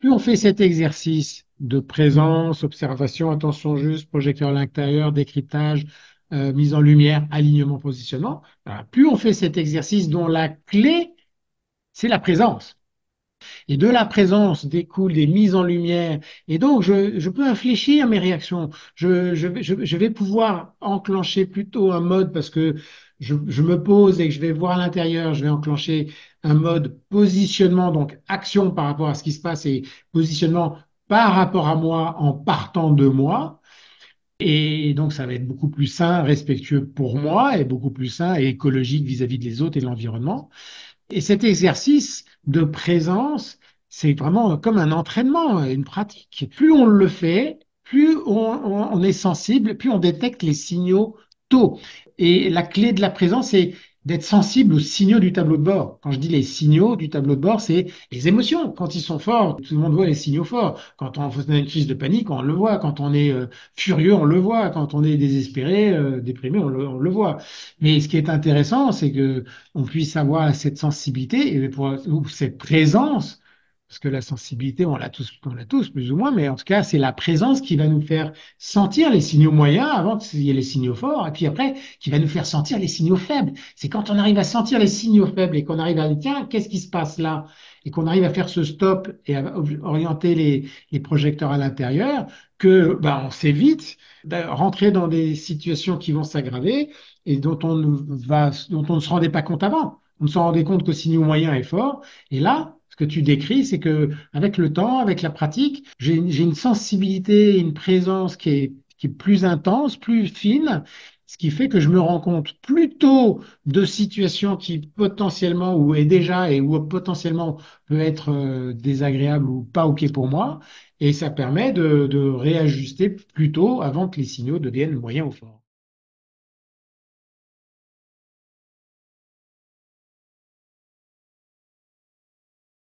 Plus on fait cet exercice de présence, observation, attention juste, projecteur à l'intérieur, décryptage, mise en lumière, alignement, positionnement, voilà, plus on fait cet exercice dont la clé, c'est la présence. Et de la présence découlent des mises en lumière. Et donc, je peux infléchir mes réactions. Je vais pouvoir enclencher plutôt un mode parce que je me pose et que je vais voir à l'intérieur, je vais enclencher un mode positionnement, donc action par rapport à ce qui se passe et positionnement par rapport à moi en partant de moi. Et donc, ça va être beaucoup plus sain, respectueux pour moi et beaucoup plus sain et écologique vis-à-vis des autres et de l'environnement. Et cet exercice de présence, c'est vraiment comme un entraînement, une pratique. Plus on le fait, plus on est sensible, plus on détecte les signaux tôt. Et la clé de la présence, c'est d'être sensible aux signaux du tableau de bord. Quand je dis les signaux du tableau de bord, c'est les émotions. Quand ils sont forts, tout le monde voit les signaux forts. Quand on a une crise de panique, on le voit. Quand on est furieux, on le voit. Quand on est désespéré, déprimé, on le voit. Mais ce qui est intéressant, c'est que on puisse avoir cette sensibilité ou cette présence, parce que la sensibilité, on l'a tous plus ou moins, mais en tout cas, c'est la présence qui va nous faire sentir les signaux moyens avant qu'il y ait les signaux forts, et puis après, qui va nous faire sentir les signaux faibles. C'est quand on arrive à sentir les signaux faibles et qu'on arrive à dire, tiens, qu'est-ce qui se passe là? Et qu'on arrive à faire ce stop et à orienter les projecteurs à l'intérieur, que ben, on s'évite de rentrer dans des situations qui vont s'aggraver et dont on ne se rendait pas compte avant. On ne se rendait compte qu'au signaux moyen est fort. Et là, ce que tu décris, c'est que avec le temps, avec la pratique, j'ai une sensibilité, une présence qui est plus intense, plus fine, ce qui fait que je me rends compte plutôt de situations qui potentiellement, ou est déjà, et ou potentiellement peut être désagréable ou pas OK pour moi. Et ça permet de réajuster plus tôt avant que les signaux deviennent moyens ou forts.